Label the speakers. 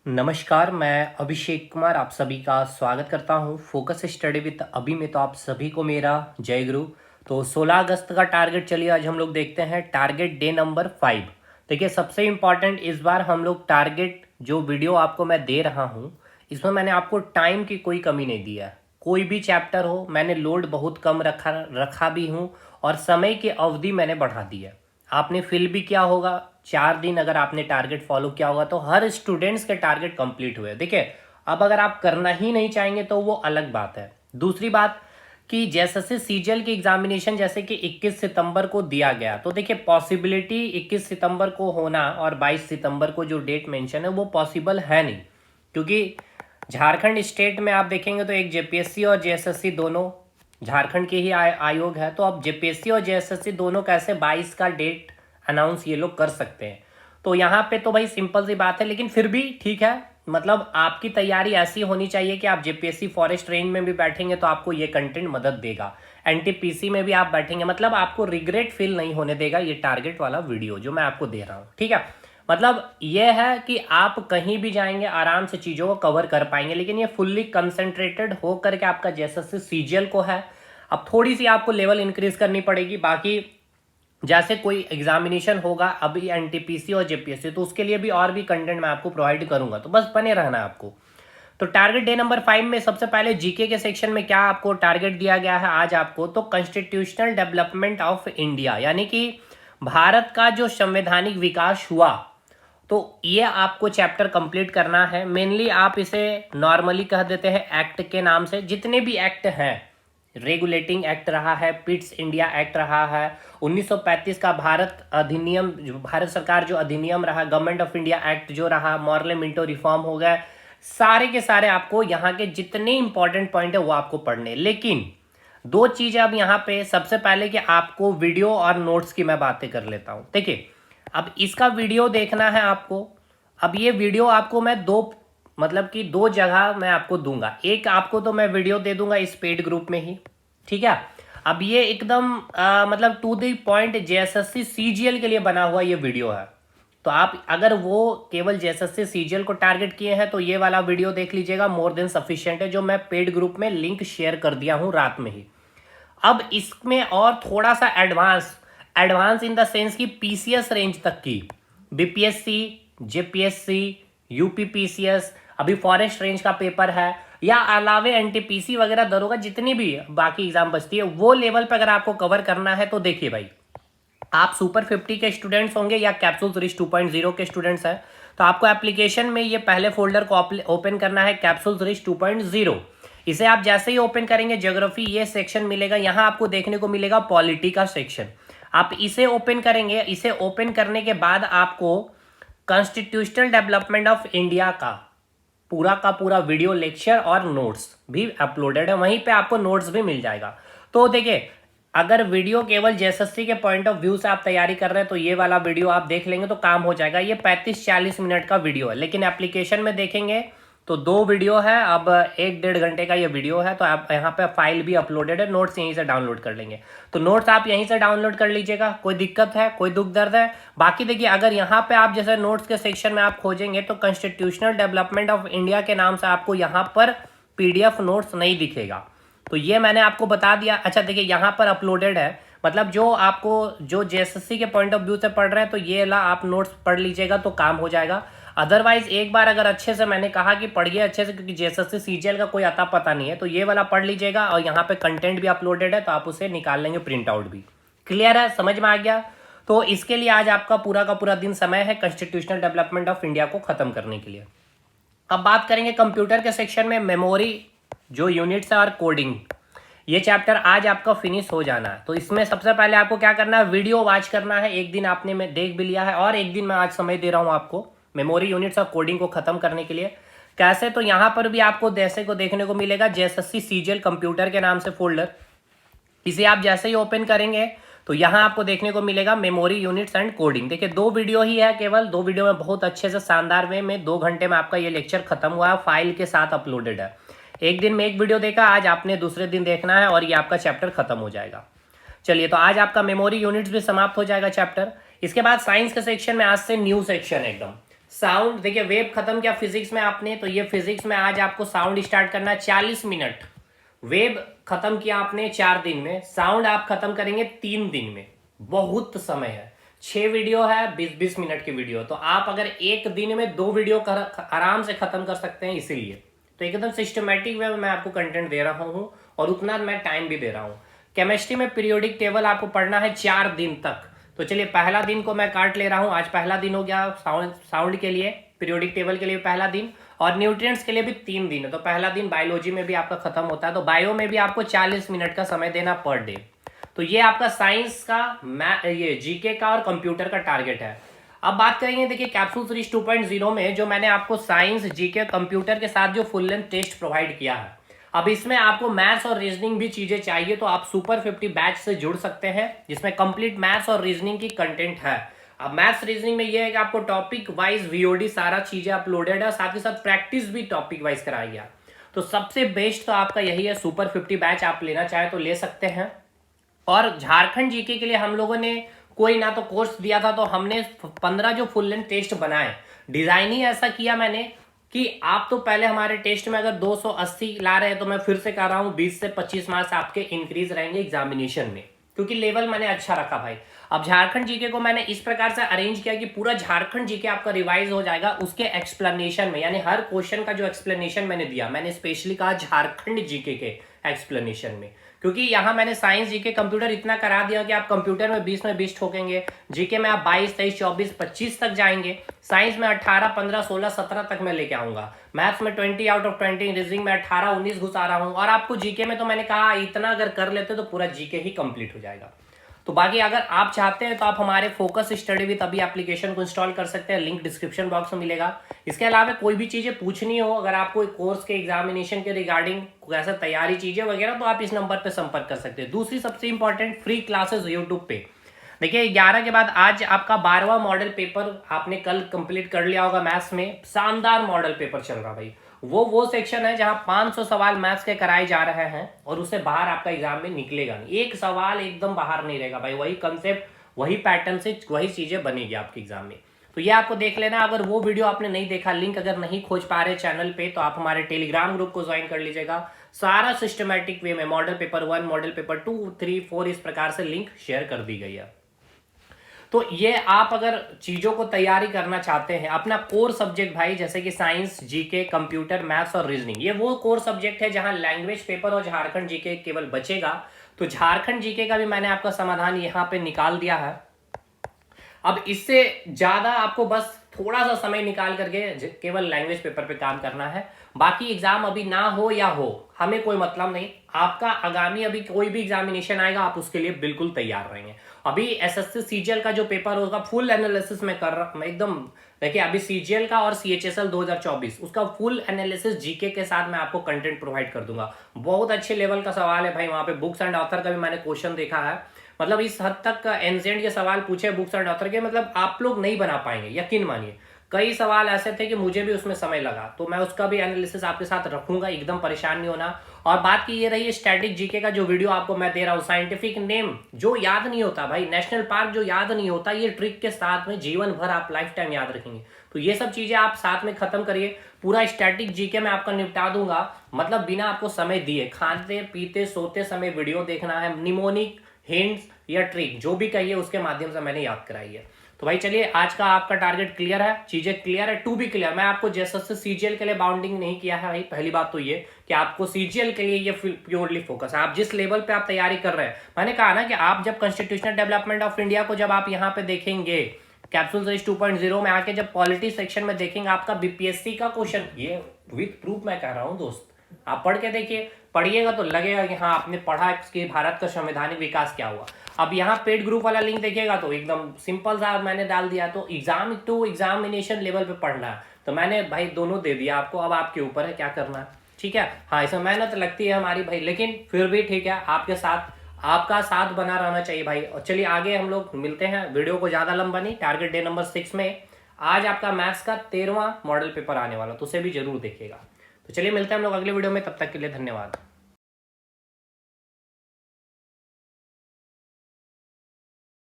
Speaker 1: नमस्कार, मैं अभिषेक कुमार आप सभी का स्वागत करता हूं फोकस स्टडी विद अभी में। तो आप सभी को मेरा जय गुरु। तो 16 अगस्त का टारगेट चलिए आज हम लोग देखते हैं टारगेट डे नंबर 5। देखिए सबसे इम्पॉर्टेंट इस बार हम लोग टारगेट जो वीडियो आपको मैं दे रहा हूं इसमें मैंने आपको टाइम की कोई कमी नहीं दिया है। कोई भी चैप्टर हो मैंने लोड बहुत कम रखा भी हूँ और समय की अवधि मैंने बढ़ा दी है। आपने फिल भी किया होगा 4 दिन, अगर आपने टारगेट फॉलो किया होगा तो हर स्टूडेंट्स के टारगेट कंप्लीट हुए। देखिए अब अगर आप करना ही नहीं चाहेंगे तो वो अलग बात है। दूसरी बात कि जैसे सीजीएल की एग्जामिनेशन जैसे कि 21 सितंबर को दिया गया, तो देखिए पॉसिबिलिटी 21 सितंबर को होना और 22 सितंबर को जो डेट मेंशन है वो पॉसिबल है नहीं, क्योंकि झारखंड स्टेट में आप देखेंगे तो एक जेपीएससी और जेएसएससी दोनों झारखंड के ही आयोग है। तो अब जेपीएससी और जेएसएससी दोनों कैसे 22 का डेट अनाउंस ये लोग कर सकते हैं। तो यहाँ पे तो भाई सिंपल सी बात है, लेकिन फिर भी ठीक है। मतलब आपकी तैयारी ऐसी होनी चाहिए कि आप जेपीएससी फॉरेस्ट रेंज में भी बैठेंगे तो आपको ये कंटेंट मदद देगा, एनटीपीसी में भी आप बैठेंगे मतलब आपको रिग्रेट फील नहीं होने देगा ये टारगेट वाला वीडियो जो मैं आपको दे रहा हूँ। ठीक है, मतलब ये है कि आप कहीं भी जाएंगे आराम से चीज़ों को कवर कर पाएंगे, लेकिन ये फुल्ली कंसंट्रेटेड हो करके आपका जैसे सीजीएल को है। अब थोड़ी सी आपको लेवल इंक्रीज करनी पड़ेगी। बाकी जैसे कोई एग्जामिनेशन होगा अभी एनटीपीसी और जेपीएससी, तो उसके लिए भी और भी कंटेंट मैं आपको प्रोवाइड करूंगा, तो बस बने रहना आपको। तो टारगेट डे नंबर 5 में सबसे पहले जीके के सेक्शन में क्या आपको टारगेट दिया गया है आज आपको, तो कॉन्स्टिट्यूशनल डेवलपमेंट ऑफ इंडिया, यानी कि भारत का जो संवैधानिक विकास हुआ, तो ये आपको चैप्टर कंप्लीट करना है। मेनली आप इसे नॉर्मली कह देते हैं एक्ट के नाम से। जितने भी एक्ट हैं, रेगुलेटिंग एक्ट रहा है, पिट्स इंडिया एक्ट रहा है, 1935 का भारत अधिनियम, भारत सरकार जो अधिनियम रहा, गवर्नमेंट ऑफ इंडिया एक्ट जो रहा, मॉर्ले मिंटो रिफॉर्म हो गए, सारे के सारे आपको यहाँ के जितने इंपॉर्टेंट पॉइंट है वो आपको पढ़ने। लेकिन दो चीजें अब यहाँ पे, सबसे पहले कि आपको वीडियो और नोट्स की मैं बातें कर लेता हूँ। देखिए अब इसका वीडियो देखना है आपको। अब ये वीडियो आपको मैं मतलब कि दो जगह मैं आपको दूंगा। एक आपको तो मैं वीडियो दे दूंगा इस पेड ग्रुप में ही, ठीक है। अब ये एकदम मतलब to the point JSSC CGL के लिए बना हुआ ये वीडियो है। तो आप अगर वो केवल जेएसएससी सीजीएल को टारगेट किए हैं तो ये वाला वीडियो देख लीजिएगा, मोर देन सफिशिएंट है, जो मैं पेड ग्रुप में लिंक शेयर कर दिया हूं रात में ही। अब इसमें और थोड़ा सा एडवांस इन द सेंस की पीसीएस रेंज तक की, बीपीएससी, जेपीएससी, यूपीपीसीएस, अभी फॉरेस्ट रेंज का पेपर है, या अलावे एनटीपीसी वगैरह दरोगा जितनी भी बाकी एग्जाम बचती है, वो लेवल पर अगर आपको कवर करना है तो देखिए भाई, आप सुपर 50 के स्टूडेंट्स होंगे या कैप्सूल्स रिच 2.0 के स्टूडेंट्स हैं, तो आपको एप्लीकेशन में ये पहले फोल्डर को ओपन करना है, कैप्सूल्स रिच 2.0। इसे आप जैसे ही ओपन करेंगे ज्योग्राफी ये सेक्शन मिलेगा, यहाँ आपको देखने को मिलेगा पॉलिटी का सेक्शन। आप इसे ओपन करेंगे, इसे ओपन करने के बाद आपको कॉन्स्टिट्यूशनल डेवलपमेंट ऑफ इंडिया का पूरा वीडियो लेक्चर और नोट्स भी अपलोडेड है, वहीं पे आपको नोट्स भी मिल जाएगा। तो देखिए अगर वीडियो केवल जेएसएससी के पॉइंट ऑफ व्यू से आप तैयारी कर रहे हैं तो ये वाला वीडियो आप देख लेंगे तो काम हो जाएगा। ये 35-40 मिनट का वीडियो है, लेकिन एप्लीकेशन में देखेंगे तो 2 वीडियो है, अब 1-1.5 घंटे का ये वीडियो है। तो आप यहाँ पे फाइल भी अपलोडेड है, नोट्स यहीं से डाउनलोड कर लेंगे। तो नोट्स आप यहीं से डाउनलोड कर लीजिएगा, कोई दिक्कत है, कोई दुख दर्द है। बाकी देखिए अगर यहाँ पे आप जैसे नोट्स के सेक्शन में आप खोजेंगे तो कॉन्स्टिट्यूशनल डेवलपमेंट ऑफ इंडिया के नाम से आपको यहाँ पर पीडीएफ नोट्स नहीं दिखेगा, तो ये मैंने आपको बता दिया। अच्छा देखिए यहाँ पर अपलोडेड है, मतलब जो आपको जो जेएसएससी के पॉइंट ऑफ व्यू से पढ़ रहे हैं तो ये ला आप नोट्स पढ़ लीजिएगा तो काम हो जाएगा। अदरवाइज एक बार अगर अच्छे से, मैंने कहा कि पढ़िए अच्छे से, क्योंकि जेएसएससी सीजीएल का कोई अता पता नहीं है, तो ये वाला पढ़ लीजिएगा और यहाँ पे कंटेंट भी अपलोडेड है तो आप उसे निकाल लेंगे, प्रिंट आउट भी। क्लियर है, समझ में आ गया। तो इसके लिए आज आपका पूरा का पूरा दिन समय है कॉन्स्टिट्यूशनल डेवलपमेंट ऑफ इंडिया को खत्म करने के लिए। अब बात करेंगे कंप्यूटर के सेक्शन में मेमोरी जो यूनिट्स है और कोडिंग, ये चैप्टर आज आपका फिनिश हो जाना है। तो इसमें सबसे पहले आपको क्या करना है, वीडियो वॉच करना है। एक दिन आपने मैं देख भी लिया है और एक दिन मैं आज समय दे रहा हूं आपको मेमोरी यूनिट्स और कोडिंग को खत्म करने के लिए। कैसे, तो यहाँ पर भी आपको जैसे को देखने को मिलेगा जेएसएससी सीजीएल कंप्यूटर के नाम से फोल्डर। इसे आप जैसे ही ओपन करेंगे तो यहाँ आपको देखने को मिलेगा मेमोरी यूनिट्स एंड कोडिंग। देखिए 2 वीडियो ही है, केवल 2 वीडियो में बहुत अच्छे से शानदार वे में 2 घंटे में आपका ये लेक्चर खत्म हुआ है, फाइल के साथ अपलोडेड है। एक दिन में एक वीडियो देखा, आज आपने दूसरे दिन देखना है और ये आपका चैप्टर खत्म हो जाएगा। चलिए तो आज आपका मेमोरी यूनिट्स भी समाप्त हो जाएगा चैप्टर। इसके बाद साइंस के सेक्शन में आज से न्यू सेक्शन एकदम साउंड देखिए, वेब खत्म किया फिजिक्स में आपने, तो ये फिजिक्स में आज आपको साउंड स्टार्ट करना है 40 मिनट। वेब खत्म किया आपने 4 दिन में, साउंड आप खत्म करेंगे 3 दिन में। बहुत समय है, 6 वीडियो है, 20-20 मिनट की वीडियो, तो आप अगर एक दिन में 2 वीडियो आराम से खत्म कर सकते हैं। इसीलिए तो एकदम सिस्टमेटिक वे में मैं आपको कंटेंट दे रहा हूं और उतना मैं टाइम भी दे रहा हूं। केमिस्ट्री में पीरियोडिक टेबल आपको पढ़ना है 4 दिन तक। तो चलिए, पहला दिन को मैं काट ले रहा हूं, आज पहला दिन हो गया साउंड के लिए, पीरियोडिक टेबल के लिए पहला दिन, और न्यूट्रिएंट्स के लिए भी 3 दिन है। तो पहला दिन बायोलॉजी में भी आपका खत्म होता है, तो बायो में भी आपको 40 मिनट का समय देना पर डे। तो ये आपका साइंस का, ये जीके का और कंप्यूटर का टारगेट है। अब बात करेंगे, देखिए कैप्सूल सीरीज 2.0 में जो मैंने आपको साइंस, जीके, कंप्यूटर के साथ जो फुल लेंथ टेस्ट प्रोवाइड किया है, अब इसमें आपको मैथ्स और रीजनिंग भी चीजें चाहिए, तो आप सुपर 50 बैच से जुड़ सकते हैं, जिसमें कंप्लीट मैथ्स और रीजनिंग की कंटेंट है। अब मैथ्स रीजनिंग में ये है कि आपको टॉपिक वाइज वीओडी सारा चीजें अपलोडेड है, साथ ही साथ प्रैक्टिस भी टॉपिक वाइज कराई गया। तो सबसे बेस्ट तो आपका यही है, सुपर 50 बैच आप लेना चाहे तो ले सकते हैं। और झारखंड जीके के लिए हम लोगों ने कोई ना तो कोर्स दिया था, तो हमने 15 जो फुल लेंथ टेस्ट बनाए, डिजाइन ही ऐसा किया मैंने कि आप तो पहले हमारे टेस्ट में अगर 280 ला रहे हैं, तो मैं फिर से कह रहा हूं 20 से 25 मार्क्स आपके इंक्रीज रहेंगे एग्जामिनेशन में, क्योंकि लेवल मैंने अच्छा रखा भाई। अब झारखंड जीके को मैंने इस प्रकार से अरेंज किया कि पूरा झारखंड जीके आपका रिवाइज हो जाएगा उसके एक्सप्लेनेशन में, यानी हर क्वेश्चन का जो एक्सप्लेनेशन मैंने दिया, मैंने स्पेशली कहा झारखंड जीके के एक्सप्लेनेशन में, क्योंकि यहाँ मैंने साइंस, जीके, कंप्यूटर इतना करा दिया कि आप कंप्यूटर में 20 में 20 ठोकेंगे, जीके में आप 22, 23, 24, 25 तक जाएंगे, साइंस में 18, 15, 16, 17 तक मैं लेके आऊंगा, मैथ्स में 20 आउट ऑफ 20, रीजनिंग में 18, 19 घुसा रहा हूं, और आपको जीके में तो मैंने कहा इतना अगर कर लेते तो पूरा जीके ही कंप्लीट हो जाएगा। तो बाकी अगर आप चाहते हैं तो आप हमारे फोकस स्टडी विद अभी एप्लीकेशन को इंस्टॉल कर सकते हैं, लिंक डिस्क्रिप्शन बॉक्स में मिलेगा। इसके अलावा कोई भी चीजें पूछनी हो, अगर आपको कोर्स के एग्जामिनेशन के रिगार्डिंग कैसे तैयारी चीजें वगैरह, तो आप इस नंबर पर संपर्क कर सकते हैं। दूसरी सबसे इंपॉर्टेंट, फ्री क्लासेस यूट्यूब पे। देखिए 11 के बाद आज आपका 12वां मॉडल पेपर आपने कल कंप्लीट कर लिया होगा मैथ्स में, शानदार मॉडल पेपर चल रहा भाई। वो सेक्शन है जहां 500 सवाल मैथ्स के कराए जा रहे हैं, और उससे बाहर आपका एग्जाम में निकलेगा नहीं, एक सवाल एकदम बाहर नहीं रहेगा भाई, वही कंसेप्ट, वही पैटर्न से वही चीजें बनेगी आपके एग्जाम में। तो ये आपको देख लेना। अगर वो वीडियो आपने नहीं देखा, लिंक अगर नहीं खोज पा रहे चैनल पे, तो आप हमारे टेलीग्राम ग्रुप को ज्वाइन कर लीजिएगा। सारा सिस्टमैटिक वे में मॉडल पेपर 1, मॉडल पेपर 2, 3, 4 इस प्रकार से लिंक शेयर कर दी गई है। तो ये आप अगर चीजों को तैयारी करना चाहते हैं, अपना कोर सब्जेक्ट भाई, जैसे कि साइंस, जीके, कंप्यूटर, मैथ्स और रीजनिंग, ये वो कोर सब्जेक्ट है जहां लैंग्वेज पेपर और झारखंड जीके केवल बचेगा। तो झारखंड जीके का भी मैंने आपका समाधान यहाँ पे निकाल दिया है। अब इससे ज्यादा आपको बस थोड़ा सा समय निकाल करके केवल लैंग्वेज पेपर पे काम करना है। बाकी एग्जाम अभी ना हो या हो, हमें कोई मतलब नहीं। आपका आगामी अभी कोई भी एग्जामिनेशन आएगा, आप उसके लिए बिल्कुल तैयार रहेंगे। अभी एसएससी सीजीएल का जो पेपर होगा, फुल एनालिसिस में कर रहा हूं एकदम। देखिए अभी सीजीएल का और सीएचएसएल 2024 उसका फुल एनालिसिस जीके के साथ मैं आपको कंटेंट प्रोवाइड कर दूंगा। बहुत अच्छे लेवल का सवाल है भाई, वहां पे बुक्स एंड ऑथर का भी मैंने क्वेश्चन देखा है। मतलब इस हद तक एंसेंट के सवाल पूछे बुक्स एंड ऑथर के, मतलब आप लोग नहीं बना पाएंगे, यकीन मानिए। कई सवाल ऐसे थे कि मुझे भी उसमें समय लगा, तो मैं उसका भी एनालिसिस आपके साथ रखूंगा, एकदम परेशान नहीं होना। और बात की ये रही स्टैटिक जीके का जो वीडियो आपको मैं दे रहा हूँ, साइंटिफिक नेम जो याद नहीं होता भाई, नेशनल पार्क जो याद नहीं होता, ये ट्रिक के साथ में जीवन भर आप लाइफ टाइम याद रखेंगे। तो ये सब चीजें आप साथ में खत्म करिए, पूरा स्टैटिक जीके में आपका निपटा दूंगा, मतलब बिना आपको समय दिए। खाते पीते सोते समय वीडियो देखना है, निमोनिक हिंट्स या ट्रिक जो भी कहिए उसके माध्यम से मैंने याद कराई है। तो भाई चलिए, आज का आपका टारगेट क्लियर है, चीजें क्लियर है। टू बी क्लियर, मैं आपको जैसे सीजीएल के लिए बाउंडिंग नहीं किया है भाई। पहली बात तो ये कि आपको सीजीएल के लिए ये प्योरली फोकस है, आप जिस लेवल पे आप तैयारी कर रहे हैं। मैंने कहा ना कि आप जब कॉन्स्टिट्यूशनल डेवलपमेंट ऑफ इंडिया को जब आप यहाँ पे देखेंगे, कैप्सूल सीरीज 2.0 में आके जब पॉलिटी सेक्शन में देखेंगे, आपका बीपीएससी का क्वेश्चन, ये विथ प्रूफ मैं कह रहा हूँ दोस्त, आप पढ़ के देखिए, पढ़िएगा तो लगेगा कि हाँ आपने पढ़ा कि भारत का संवैधानिक विकास क्या हुआ। अब यहाँ पेड ग्रुप वाला लिंक देखिएगा तो एकदम सिंपल सा मैंने डाल दिया। तो एग्जाम टू एग्जामिनेशन लेवल पे पढ़ना है, तो मैंने भाई दोनों दे दिया आपको। अब आपके ऊपर है क्या करना है, ठीक है। हाँ इसमें मेहनत लगती है हमारी भाई, लेकिन फिर भी ठीक है, आपके साथ आपका साथ बना रहना चाहिए भाई। और चलिए आगे हम लोग मिलते हैं, वीडियो को ज्यादा लंबा नहीं। टारगेट डे नंबर 6 में आज आपका मैथ्स का 13वां मॉडल पेपर आने वाला, तो उसे भी जरूर देखिएगा। तो चलिए मिलते हैं हम लोग अगले वीडियो में, तब तक के लिए धन्यवाद।